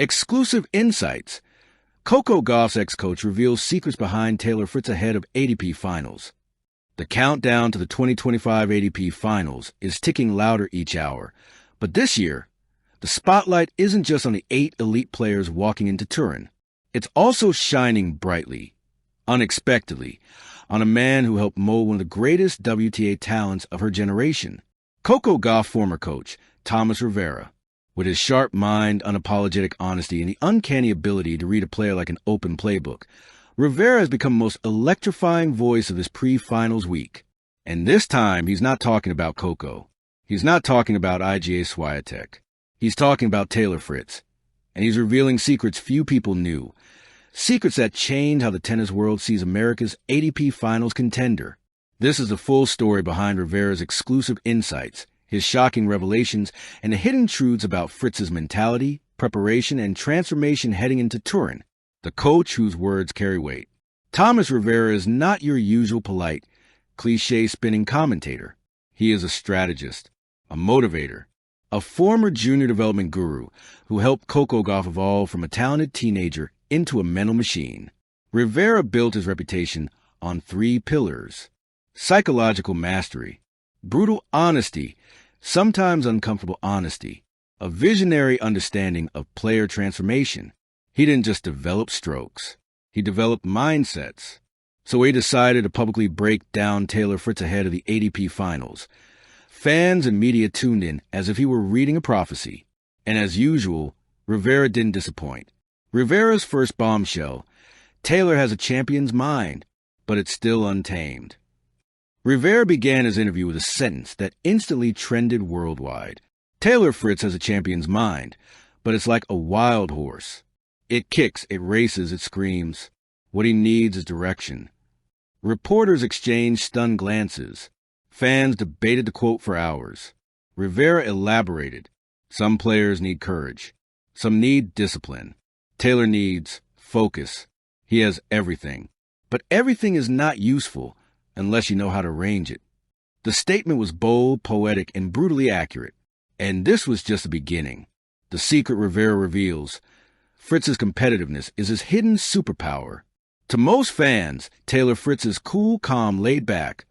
Exclusive insights. Coco Gauff's ex-coach reveals secrets behind Taylor Fritz ahead of ATP Finals. The countdown to the 2025 ATP Finals is ticking louder each hour. But this year, the spotlight isn't just on the 8 elite players walking into Turin. It's also shining brightly, unexpectedly, on a man who helped mold one of the greatest WTA talents of her generation. Coco Gauff former coach, Thomas Rivera. With his sharp mind, unapologetic honesty, and the uncanny ability to read a player like an open playbook, Rivera has become the most electrifying voice of this pre-finals week. And this time, he's not talking about Coco. He's not talking about IGA Swiatek. He's talking about Taylor Fritz. And he's revealing secrets few people knew. Secrets that change how the tennis world sees America's ATP Finals contender. This is the full story behind Rivera's exclusive insights, his shocking revelations, and the hidden truths about Fritz's mentality, preparation, and transformation heading into Turin, the coach whose words carry weight. Thomas Rivera is not your usual polite, cliché-spinning commentator. He is a strategist, a motivator, a former junior development guru who helped Coco Gauff evolve from a talented teenager into a mental machine. Rivera built his reputation on 3 pillars: psychological mastery, brutal honesty, sometimes uncomfortable honesty, a visionary understanding of player transformation. He didn't just develop strokes. He developed mindsets. So he decided to publicly break down Taylor Fritz ahead of the ATP Finals. Fans and media tuned in as if he were reading a prophecy. And as usual, Rivera didn't disappoint. Rivera's first bombshell: Taylor has a champion's mind, but it's still untamed. Rivera began his interview with a sentence that instantly trended worldwide. Taylor Fritz has a champion's mind, but it's like a wild horse. It kicks, it races, it screams. What he needs is direction. Reporters exchanged stunned glances. Fans debated the quote for hours. Rivera elaborated. Some players need courage. Some need discipline. Taylor needs focus. He has everything. But everything is not useful unless you know how to range it. The statement was bold, poetic, and brutally accurate. And this was just the beginning. The secret Rivera reveals: Fritz's competitiveness is his hidden superpower. To most fans, Taylor Fritz is cool, calm, laid back,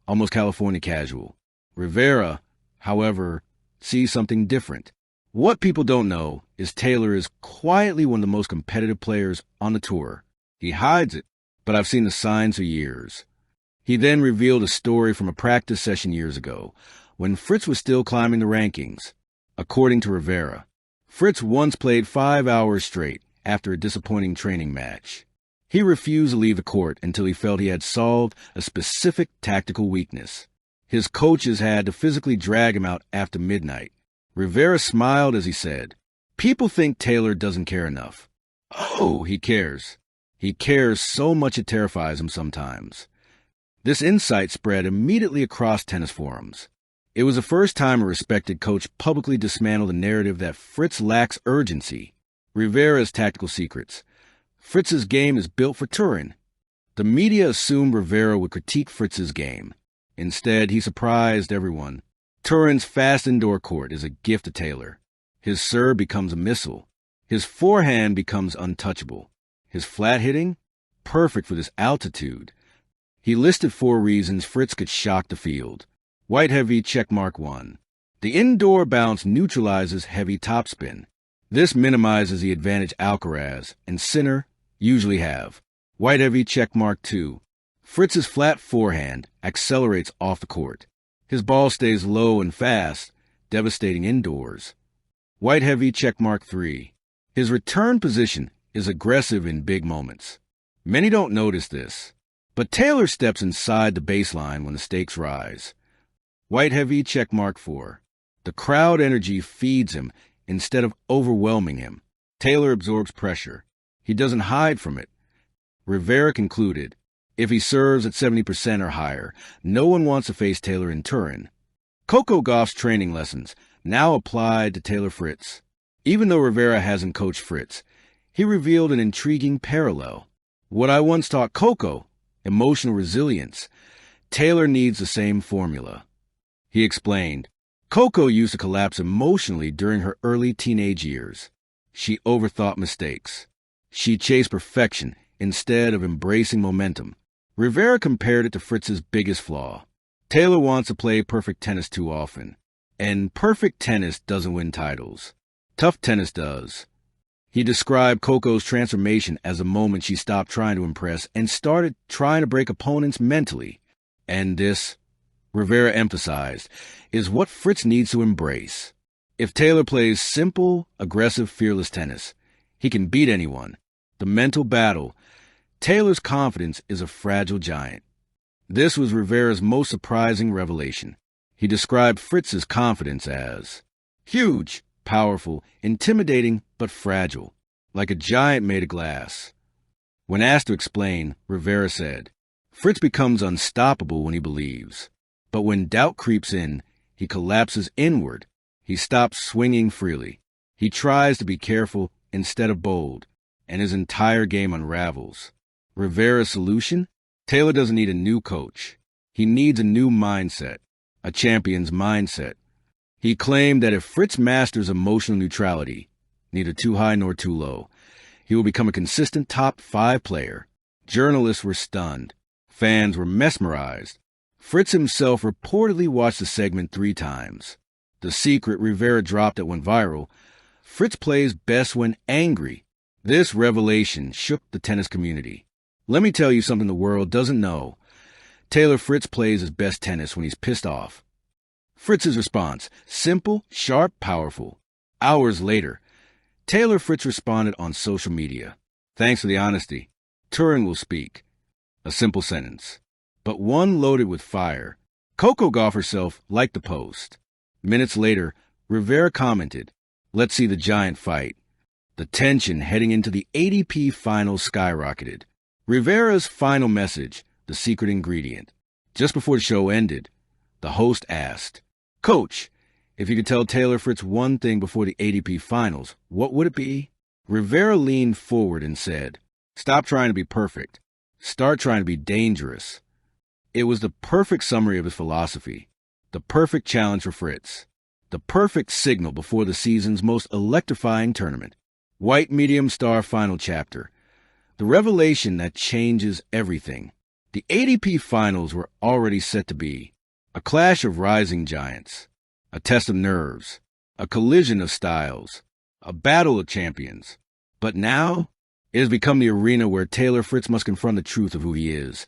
almost California casual. Rivera, however, sees something different. What people don't know is Taylor is quietly one of the most competitive players on the tour. He hides it, but I've seen the signs for years. He then revealed a story from a practice session years ago, when Fritz was still climbing the rankings. According to Rivera, Fritz once played 5 hours straight after a disappointing training match. He refused to leave the court until he felt he had solved a specific tactical weakness. His coaches had to physically drag him out after midnight. Rivera smiled as he said, "People think Taylor doesn't care enough." Oh, he cares. He cares so much it terrifies him sometimes. This insight spread immediately across tennis forums. It was the first time a respected coach publicly dismantled the narrative that Fritz lacks urgency. Rivera's tactical secrets. Fritz's game is built for Turin. The media assumed Rivera would critique Fritz's game. Instead, he surprised everyone. Turin's fast indoor court is a gift to Taylor. His serve becomes a missile. His forehand becomes untouchable. His flat hitting? Perfect for this altitude. He listed 4 reasons Fritz could shock the field. White heavy checkmark 1. The indoor bounce neutralizes heavy topspin. This minimizes the advantage Alcaraz and Sinner usually have. White heavy checkmark 2. Fritz's flat forehand accelerates off the court. His ball stays low and fast, devastating indoors. White heavy checkmark 3. His return position is aggressive in big moments. Many don't notice this, but Taylor steps inside the baseline when the stakes rise. White heavy checkmark 4. The crowd energy feeds him instead of overwhelming him. Taylor absorbs pressure. He doesn't hide from it. Rivera concluded, if he serves at 70% or higher, no one wants to face Taylor in Turin. Coco Gauff's training lessons now applied to Taylor Fritz. Even though Rivera hasn't coached Fritz, he revealed an intriguing parallel. What I once taught Coco, emotional resilience, Taylor needs the same formula. He explained, Coco used to collapse emotionally during her early teenage years. She overthought mistakes. She chased perfection instead of embracing momentum. Rivera compared it to Fritz's biggest flaw. Taylor wants to play perfect tennis too often. And perfect tennis doesn't win titles. Tough tennis does. He described Coco's transformation as a moment she stopped trying to impress and started trying to break opponents mentally. And this, Rivera emphasized, is what Fritz needs to embrace. If Taylor plays simple, aggressive, fearless tennis, he can beat anyone. The mental battle, Taylor's confidence is a fragile giant. This was Rivera's most surprising revelation. He described Fritz's confidence as huge, powerful, intimidating, but fragile, like a giant made of glass. When asked to explain, Rivera said, Fritz becomes unstoppable when he believes. But when doubt creeps in, he collapses inward. He stops swinging freely. He tries to be careful instead of bold, and his entire game unravels. Rivera's solution? Taylor doesn't need a new coach. He needs a new mindset, a champion's mindset. He claimed that if Fritz masters emotional neutrality, neither too high nor too low, he will become a consistent top 5 player. Journalists were stunned. Fans were mesmerized. Fritz himself reportedly watched the segment 3 times. The secret Rivera dropped that went viral: Fritz plays best when angry. This revelation shook the tennis community. Let me tell you something the world doesn't know. Taylor Fritz plays his best tennis when he's pissed off. Fritz's response: simple, sharp, powerful. Hours later, Taylor Fritz responded on social media. Thanks for the honesty. Turing will speak. A simple sentence, but one loaded with fire. Coco Gauff herself liked the post. Minutes later, Rivera commented, let's see the giant fight. The tension heading into the ATP finals skyrocketed. Rivera's final message, the secret ingredient. Just before the show ended, the host asked, Coach, if you could tell Taylor Fritz one thing before the ATP finals, what would it be? Rivera leaned forward and said, stop trying to be perfect. Start trying to be dangerous. It was the perfect summary of his philosophy, the perfect challenge for Fritz, the perfect signal before the season's most electrifying tournament. White medium star final chapter. The revelation that changes everything. The ATP finals were already set to be a clash of rising giants, a test of nerves, a collision of styles, a battle of champions. But now, it has become the arena where Taylor Fritz must confront the truth of who he is,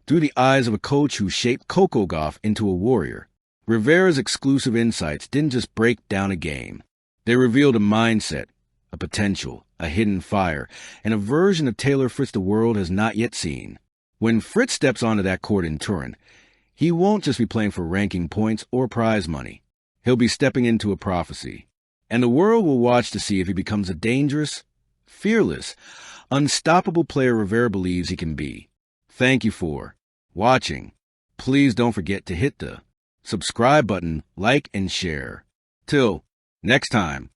through the eyes of a coach who shaped Coco Gauff into a warrior. Rivera's exclusive insights didn't just break down a game. They revealed a mindset, a potential, a hidden fire, and a version of Taylor Fritz the world has not yet seen. When Fritz steps onto that court in Turin, he won't just be playing for ranking points or prize money. He'll be stepping into a prophecy. And the world will watch to see if he becomes a dangerous, fearless, unstoppable player Rivera believes he can be. Thank you for watching. Please don't forget to hit the subscribe button, like, and share. Till next time.